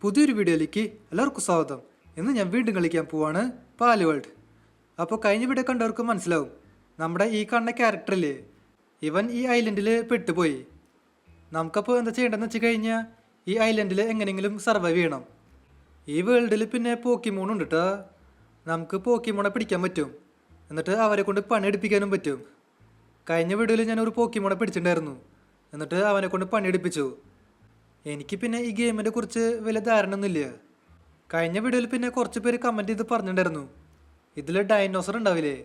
പുതിയൊരു വീഡിയോയിലേക്ക് എല്ലാവർക്കും സ്വാഗതം. ഇന്ന് ഞാൻ വീണ്ടും കളിക്കാൻ പോവാണ് പാല് വേൾഡ്. അപ്പോൾ കഴിഞ്ഞ വീഡിയോ കണ്ടവർക്ക് മനസ്സിലാവും, നമ്മുടെ ഈ കാണുന്ന ക്യാരക്ടറില്ലേ, ഇവൻ ഈ ഐലൻഡിൽ പെട്ടുപോയി. നമുക്കപ്പോൾ എന്താ ചെയ്യേണ്ടതെന്ന് വെച്ച് കഴിഞ്ഞാൽ ഈ ഐലൻഡിൽ എങ്ങനെയെങ്കിലും സർവൈവ് ചെയ്യണം. ഈ വേൾഡിൽ പിന്നെ പോക്കിമോൺ ഉണ്ട് കേട്ടോ. നമുക്ക് പോക്കിമോണെ പിടിക്കാൻ പറ്റും, എന്നിട്ട് അവരെ കൊണ്ട് പണിയെടുപ്പിക്കാനും പറ്റും. കഴിഞ്ഞ വീഡിയോയിൽ ഞാൻ ഒരു പോക്കിമോണെ പിടിച്ചിട്ടുണ്ടായിരുന്നു, എന്നിട്ട് അവനെ കൊണ്ട് പണിയെടുപ്പിച്ചു. എനിക്ക് പിന്നെ ഈ ഗെയിമിനെ കുറിച്ച് വലിയ ധാരണ ഒന്നുമില്ല. കഴിഞ്ഞ വീഡിയോയിൽ പിന്നെ കുറച്ച് പേര് കമൻറ്റ് ചെയ്ത് പറഞ്ഞിട്ടുണ്ടായിരുന്നു, ഇതിൽ ഡൈനോസർ ഉണ്ടാവില്ലേ,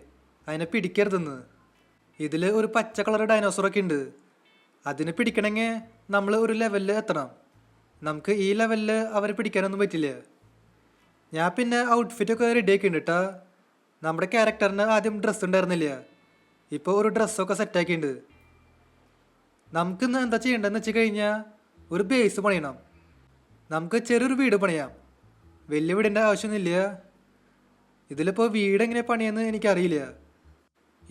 അതിനെ പിടിക്കരുതെന്ന്. ഇതിൽ ഒരു പച്ച കളർ ഡൈനോസറൊക്കെ ഉണ്ട്. അതിനെ പിടിക്കണമെങ്കിൽ നമ്മൾ ഒരു ലെവലിൽ എത്തണം. നമുക്ക് ഈ ലെവലിൽ അവരെ പിടിക്കാനൊന്നും പറ്റില്ല. ഞാൻ പിന്നെ ഔട്ട്ഫിറ്റൊക്കെ റെഡി ആക്കിയിട്ടുണ്ട് കേട്ടോ. നമ്മുടെ ക്യാരക്ടറിന് ആദ്യം ഡ്രസ്സ് ഉണ്ടായിരുന്നില്ല, ഇപ്പോൾ ഒരു ഡ്രസ്സൊക്കെ സെറ്റാക്കിയിട്ടുണ്ട്. നമുക്കിന്ന് എന്താ ചെയ്യേണ്ടതെന്ന് വെച്ച് കഴിഞ്ഞാൽ ഒരു ബേസ് പണിയണം. നമുക്ക് ചെറിയൊരു വീട് പണിയാം. വലിയ വീടിൻ്റെ ആവശ്യമൊന്നുമില്ല. ഇതിലിപ്പോൾ വീട് എങ്ങനെ പണിയെന്ന് എനിക്കറിയില്ല.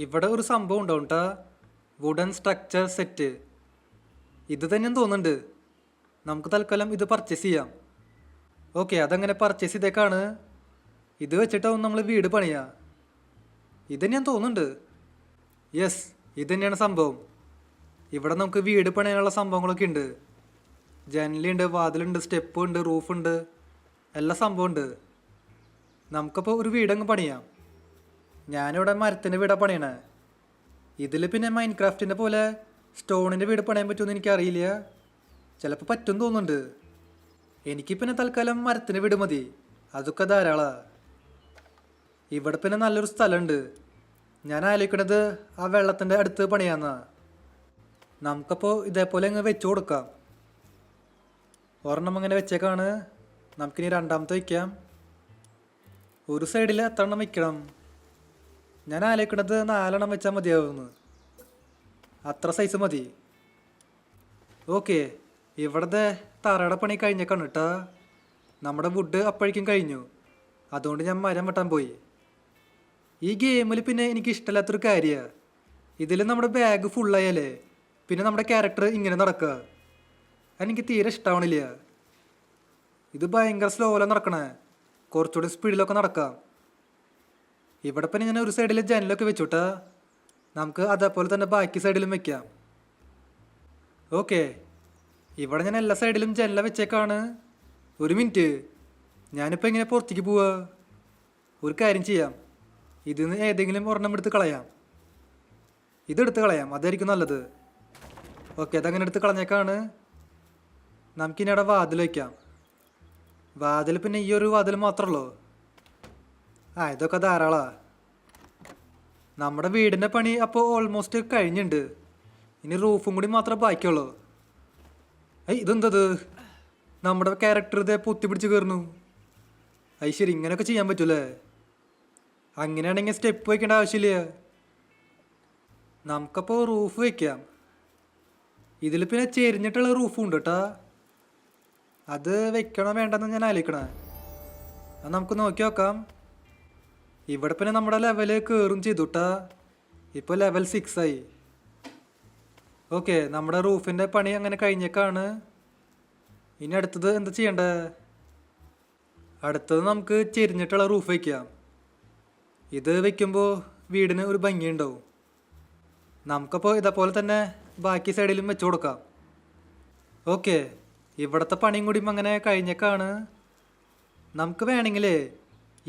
ഇവിടെ ഒരു സംഭവം ഉണ്ടാവും കേട്ടോ, വുഡൻ സ്ട്രക്ചർ സെറ്റ്. ഇത് തന്നെയെന്ന് തോന്നുന്നുണ്ട്. നമുക്ക് തൽക്കാലം ഇത് പർച്ചേസ് ചെയ്യാം. ഓക്കെ, അതങ്ങനെ പർച്ചേസ് ചെയ്തേക്കാണ്. ഇത് വെച്ചിട്ടാവും നമ്മൾ വീട് പണിയാം. ഇത് തന്നെയാന്ന് തോന്നുന്നുണ്ട്. യെസ്, ഇത് തന്നെയാണ് സംഭവം. ഇവിടെ നമുക്ക് വീട് പണിയാനുള്ള സംഭവങ്ങളൊക്കെ ഉണ്ട്. ജനലുണ്ട്, വാതിലുണ്ട്, സ്റ്റെപ്പ് ഉണ്ട്, റൂഫുണ്ട്, എല്ലാ സംഭവമുണ്ട്. നമുക്കപ്പോൾ ഒരു വീടങ്ങ് പണിയാം. ഞാനിവിടെ മരത്തിൻ്റെ വീടാണ് പണിയണേ. ഇതിൽ പിന്നെ മൈൻക്രാഫ്റ്റിൻ്റെ പോലെ സ്റ്റോണിൻ്റെ വീട് പണിയാൻ പറ്റുമെന്ന് എനിക്കറിയില്ല. ചിലപ്പോൾ പറ്റുമെന്ന് തോന്നുന്നുണ്ട്. എനിക്ക് പിന്നെ തൽക്കാലം മരത്തിൻ്റെ വീട് മതി, അതൊക്കെ ധാരാളമാണ്. ഇവിടെ പിന്നെ നല്ലൊരു സ്ഥലമുണ്ട്. ഞാൻ ആലോചിക്കണത് ആ വെള്ളത്തിൻ്റെ അടുത്ത് പണിയാന്നാ. നമുക്കപ്പോൾ ഇതേപോലെ അങ്ങ് വെച്ചു കൊടുക്കാം. ഒരെണ്ണം അങ്ങനെ വെച്ചേക്കാണ്. നമുക്കിനി രണ്ടാമത്തെ വയ്ക്കാം. ഒരു സൈഡിൽ എത്ര എണ്ണം വയ്ക്കണം? ഞാൻ ആലോചിക്കണത് 4 എണ്ണം വെച്ചാൽ മതിയാവുമെന്ന്. അത്ര സൈസ് മതി. ഓക്കെ, ഇവിടുത്തെ തറയുടെ പണി കഴിഞ്ഞേക്കാണ് കേട്ടോ. നമ്മുടെ വുഡ് അപ്പോഴേക്കും കഴിഞ്ഞു, അതുകൊണ്ട് ഞാൻ മരം വെട്ടാൻ പോയി. ഈ ഗെയിമിൽ പിന്നെ എനിക്ക് ഇഷ്ടമില്ലാത്തൊരു കാര്യമാണ്, ഇതിൽ നമ്മുടെ ബാഗ് ഫുള്ളായാലേ പിന്നെ നമ്മുടെ ക്യാരക്ടർ ഇങ്ങനെ നടക്കുക. എനിക്ക് തീരെ ഇഷ്ടമാവണില്ല. ഇത് ഭയങ്കര സ്ലോയിലാണ് നടക്കണേ. കുറച്ചുകൂടി സ്പീഡിലൊക്കെ നടക്കാം. ഇവിടെ പിന്നെ ഞാൻ ഒരു സൈഡിൽ ജനലൊക്കെ വെച്ചുട്ടാ. നമുക്ക് അതേപോലെ തന്നെ ബാക്കി സൈഡിലും വെക്കാം. ഓക്കെ, ഇവിടെ ഞാൻ എല്ലാ സൈഡിലും ജനല വെച്ചേക്കാണ്. ഒരു മിനിറ്റ്, ഞാനിപ്പോൾ എങ്ങനെ പുറത്തേക്ക് പോവാ? ഒരു കാര്യം ചെയ്യാം, ഇതിന്ന് ഏതെങ്കിലും ഒരെണ്ണം എടുത്ത് കളയാം. ഇതെടുത്ത് കളയാം, അതായിരിക്കും നല്ലത്. ഓക്കെ, അതങ്ങനെ എടുത്ത് കളഞ്ഞേക്കാണ്. നമുക്കിനി അവിടെ വാതിൽ വയ്ക്കാം. വാതിൽ പിന്നെ ഈ ഒരു വാതിൽ മാത്രമല്ലോ. ഇതൊക്കെ ധാരാളമാണ്. നമ്മുടെ വീടിൻ്റെ പണി അപ്പോൾ ഓൾമോസ്റ്റ് കഴിഞ്ഞിട്ടുണ്ട്. ഇനി റൂഫും കൂടി മാത്രമേ ബാക്കിയുള്ളൂ. ഇതെന്തത്? നമ്മുടെ ക്യാരക്ടർ ഇതേ പൊത്തി പിടിച്ച് കയറുന്നു. ശരി, ഇങ്ങനെയൊക്കെ ചെയ്യാൻ പറ്റൂലേ? അങ്ങനെയാണെങ്കിൽ സ്റ്റെപ്പ് വയ്ക്കേണ്ട ആവശ്യമില്ല. നമുക്കപ്പോൾ റൂഫ് വയ്ക്കാം. ഇതിൽ പിന്നെ ചെരിഞ്ഞിട്ടുള്ള റൂഫും ഉണ്ട് കേട്ടോ. അത് വെക്കണോ വേണ്ടെന്ന് ഞാൻ ആലോചിക്കണേ. അത് നമുക്ക് നോക്കി നോക്കാം. ഇവിടെ പിന്നെ നമ്മുടെ ലെവൽ കയറും ചെയ്തു കേട്ടാ. ഇപ്പോൾ ലെവൽ 6 ആയി. ഓക്കെ, നമ്മുടെ റൂഫിൻ്റെ പണി അങ്ങനെ കഴിഞ്ഞേക്കാണ്. ഇനി അടുത്തത് എന്താ ചെയ്യണ്ടേ? അടുത്തത് നമുക്ക് ചെരിഞ്ഞിട്ടുള്ള റൂഫ് വയ്ക്കാം. ഇത് വയ്ക്കുമ്പോൾ വീടിന് ഒരു ഭംഗിയുണ്ടാവും. നമുക്കപ്പോൾ ഇതേപോലെ തന്നെ ബാക്കി സൈഡിലും വെച്ചു കൊടുക്കാം. ഓക്കെ, ഇവിടുത്തെ പണിയും കൂടിയും അങ്ങനെ കഴിഞ്ഞേക്കാണ്. നമുക്ക് വേണമെങ്കിൽ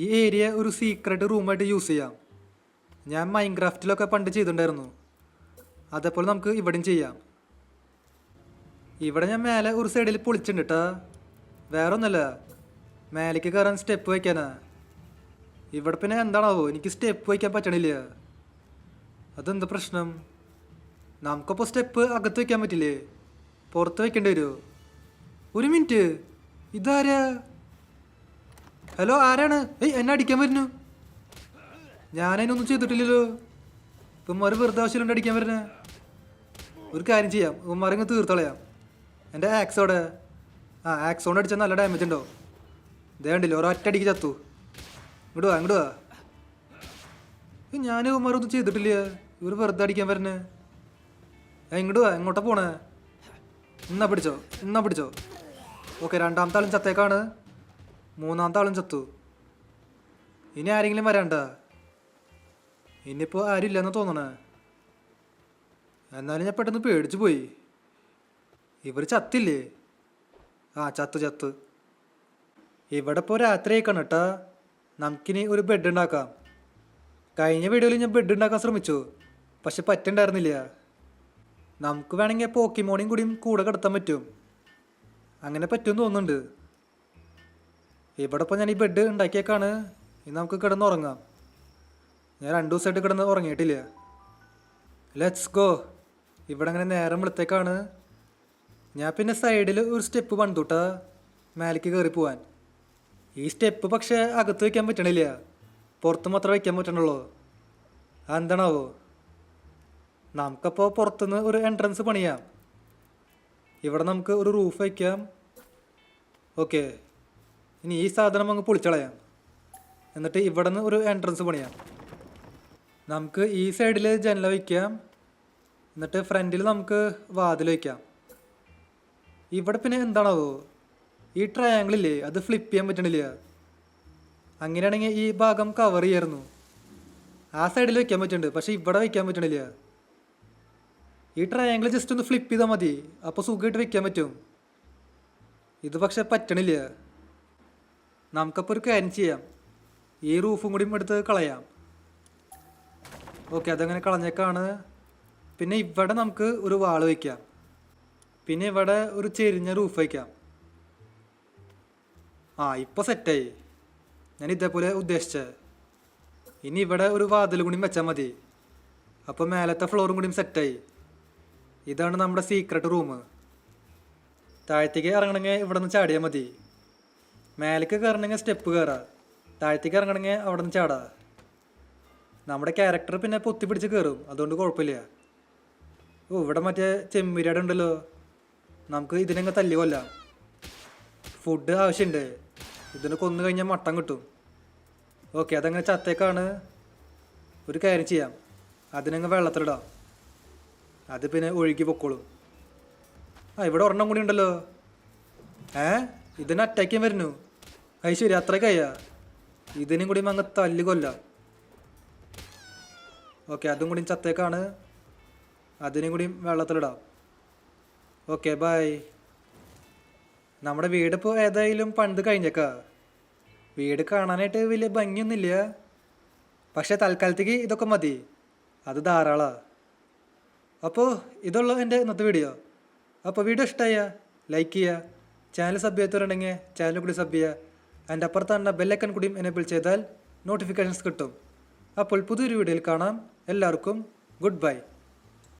ഈ ഏരിയ ഒരു സീക്രട്ട് റൂമായിട്ട് യൂസ് ചെയ്യാം. ഞാൻ മൈൻക്രാഫ്റ്റിലൊക്കെ പണ്ട് ചെയ്തിട്ടുണ്ടായിരുന്നു, അതേപോലെ നമുക്ക് ഇവിടെയും ചെയ്യാം. ഇവിടെ ഞാൻ മേലെ ഒരു സൈഡിൽ പൊളിച്ചിട്ടുണ്ട് കേട്ടോ. വേറെ ഒന്നുമല്ല, മേലേക്ക് കയറാൻ സ്റ്റെപ്പ് വയ്ക്കാനാ. ഇവിടെ പിന്നെ എന്താണാവോ, എനിക്ക് സ്റ്റെപ്പ് വയ്ക്കാൻ പറ്റണില്ല. അതെന്താ പ്രശ്നം? നമുക്കപ്പോൾ സ്റ്റെപ്പ് അകത്ത് വയ്ക്കാൻ പറ്റില്ലേ? പുറത്ത് വയ്ക്കേണ്ടി വരുമോ? ഒരു മിനിറ്റ്, ഇതാരാ? ഹലോ, ആരാണ്? എന്നെ അടിക്കാൻ വരുന്നു? ഞാനതിനൊന്നും ചെയ്തിട്ടില്ലല്ലോ. ഇവന്മാർ വെറുതെ ആവശ്യമില്ല അടിക്കാൻ വരുന്നേ. ഒരു കാര്യം ചെയ്യാം, ഇവന്മാരങ്ങ് തീർത്തളയാം. എൻ്റെ ആക്സോടെ ആക്സോണ്ട് അടിച്ചാൽ നല്ല ഡാമേജ് ഉണ്ടോ? ഇതേ കണ്ടില്ലോ, ഒരൊറ്റടിക്ക് ചത്തു. ഇങ്ങോട്ട് വാ. ഞാൻ ഇവന്മാരൊന്നും ചെയ്തിട്ടില്ല, ഇവർ വെറുതെ അടിക്കാൻ വരുന്നേ. ഇങ്ങോട്ട് വാ. എങ്ങോട്ടാ പോണേ? എന്നാ പിടിച്ചോ. ഓക്കെ, രണ്ടാമത്തെ ആളും ചത്തേക്കാണ്. മൂന്നാമത്തെ ആളും ചത്തു. ഇനി ആരെങ്കിലും വരണ്ട. ഇനിയിപ്പോൾ ആരും ഇല്ലെന്ന് തോന്നണേ. എന്നാലും ഞാൻ പെട്ടെന്ന് പേടിച്ചു പോയി. ഇവർ ചത്തില്ലേ? ആ, ചത്ത്. ഇവിടെ ഇപ്പോൾ രാത്രി ആയിക്കാണ് കേട്ടാ. നമുക്കിനി ഒരു ബെഡ് ഉണ്ടാക്കാം. കഴിഞ്ഞ വീഡിയോയിൽ ഞാൻ ബെഡ് ഉണ്ടാക്കാൻ ശ്രമിച്ചു, പക്ഷെ പറ്റുണ്ടായിരുന്നില്ല. നമുക്ക് വേണമെങ്കിൽ പോക്കിമോണിയും കൂടിയും കൂടെ കിടത്താൻ പറ്റും. അങ്ങനെ പറ്റുമെന്ന് തോന്നുന്നുണ്ട്. ഇവിടെ ഇപ്പോൾ ഞാൻ ഈ ബെഡ് ഉണ്ടാക്കിയേക്കാണ്. ഇനി നമുക്ക് കിടന്നുറങ്ങാം. ഞാൻ 2 ദിവസമായിട്ട് കിടന്ന് ഉറങ്ങിയിട്ടില്ല. Let's go. ഇവിടെ അങ്ങനെ നേരം വെളുത്തേക്കാണ്. ഞാൻ പിന്നെ സൈഡിൽ ഒരു സ്റ്റെപ്പ് പണിതുട്ടാ മേലേക്ക് കയറി പോവാൻ. ഈ സ്റ്റെപ്പ് പക്ഷേ അകത്ത് വയ്ക്കാൻ പറ്റണില്ല, പുറത്ത് മാത്രമേ വയ്ക്കാൻ പറ്റണുള്ളൂ. അതെന്താണാവോ? നമുക്കപ്പോൾ പുറത്തുനിന്ന് ഒരു എൻട്രൻസ് പണിയാം. ഇവിടെ നമുക്ക് ഒരു റൂഫ് വയ്ക്കാം. ഓക്കെ, ഇനി ഈ സാധനം അങ്ങ് പൊളിച്ചളയാം. എന്നിട്ട് ഇവിടെ നിന്ന് ഒരു എൻട്രൻസ് പണിയാം. നമുക്ക് ഈ സൈഡിൽ ജനല വയ്ക്കാം. എന്നിട്ട് ഫ്രണ്ടിൽ നമുക്ക് വാതിൽ വയ്ക്കാം. ഇവിടെ പിന്നെ എന്താണാവോ, ഈ ട്രയാങ്കിളില്ലേ അത് ഫ്ലിപ്പ് ചെയ്യാൻ പറ്റണില്ല. അങ്ങനെയാണെങ്കിൽ ഈ ഭാഗം കവർ ചെയ്യായിരുന്നു. ആ സൈഡിൽ വയ്ക്കാൻ പറ്റുന്നുണ്ട്, പക്ഷെ ഇവിടെ വയ്ക്കാൻ പറ്റണില്ല. ഈ ട്രയാങ്കിൾ ജസ്റ്റ് ഒന്ന് ഫ്ലിപ്പ് ചെയ്താൽ മതി, അപ്പോൾ സുഖമായിട്ട് വയ്ക്കാൻ പറ്റും. ഇത് പക്ഷെ പറ്റണില്ല. നമുക്കപ്പോൾ ഒരു കാര്യം ചെയ്യാം, ഈ റൂഫും കൂടി എടുത്ത് കളയാം. ഓക്കെ, അതങ്ങനെ കളഞ്ഞേക്കാണ്. പിന്നെ ഇവിടെ നമുക്ക് ഒരു വാൾ വയ്ക്കാം. പിന്നെ ഇവിടെ ഒരു ചെരിഞ്ഞ റൂഫ് വയ്ക്കാം. ആ, ഇപ്പോൾ സെറ്റായി. ഞാൻ ഇതേപോലെ ഉദ്ദേശിച്ചത്. ഇനി ഇവിടെ ഒരു വാതിൽ കൂടിയും വെച്ചാൽ മതി. അപ്പോൾ മേലത്തെ ഫ്ലോറും കൂടിയും സെറ്റായി. ഇതാണ് നമ്മുടെ സീക്രട്ട് റൂം. താഴത്തേക്ക് ഇറങ്ങണമെങ്കിൽ ഇവിടെ നിന്ന് ചാടിയാൽ മതി. മേലേക്ക് കയറണമെങ്കിൽ സ്റ്റെപ്പ് കയറാം. താഴത്തേക്ക് ഇറങ്ങണമെങ്കിൽ അവിടെ നിന്ന് ചാടാം. നമ്മുടെ ക്യാരക്ടർ പിന്നെ പൊത്തി പിടിച്ച് കയറും, അതുകൊണ്ട് കുഴപ്പമില്ല. ഓ, ഇവിടെ മറ്റേ ചെമ്മീരാട് ഉണ്ടല്ലോ. നമുക്ക് ഇതിനങ്ങ് തല്ലി കൊല്ലാം. ഫുഡ് ആവശ്യമുണ്ട്. ഇതിനെ കൊന്നു കഴിഞ്ഞാൽ മട്ടൻ കിട്ടും. ഓക്കെ, അതങ്ങനെ ചത്തേക്കാണ്. ഒരു കാര്യം ചെയ്യാം, അതിനങ്ങ് വെള്ളത്തിലിടാം. അത് പിന്നെ ഒഴുകി പൊക്കോളും. ആ, ഇവിടെ ഒരെണ്ണം കൂടി ഉണ്ടല്ലോ. ഇതിനെ അറ്റാക്കാൻ വരുന്നു. അത് ശരി, അത്രയ്ക്കയ്യാ. ഇതിനും കൂടി അങ്ങ് തല്ലി കൊല്ലാം. ഓക്കെ, അതും കൂടി ചത്തേക്കാണ്. അതിനും കൂടി വെള്ളത്തിലിടാം. Okay, by. നമ്മുടെ വീടിപ്പോൾ ഏതായാലും പണിത് കഴിഞ്ഞേക്കാ. വീട് കാണാനായിട്ട് വലിയ ഭംഗിയൊന്നുമില്ല, പക്ഷേ തൽക്കാലത്തേക്ക് ഇതൊക്കെ മതി. അത് ധാരാളമാണ്. അപ്പോൾ ഇതുള്ള എൻ്റെ ഇന്നത്തെ വീഡിയോ. അപ്പോൾ വീഡിയോ ഇഷ്ടമായ ലൈക്ക് ചെയ്യുക. ചാനൽ സബ് ചെയ്യാത്തവരുണ്ടെങ്കിൽ ചാനൽ കൂടി സബ് ചെയ്യുക. അതിൻ്റെ അപ്പുറത്താണ് ബെല്ലൈക്കൺ കൂടിയും എനേബിൾ ചെയ്താൽ നോട്ടിഫിക്കേഷൻസ് കിട്ടും. അപ്പോൾ പുതിയൊരു വീഡിയോയിൽ കാണാം. എല്ലാവർക്കും ഗുഡ് ബൈ.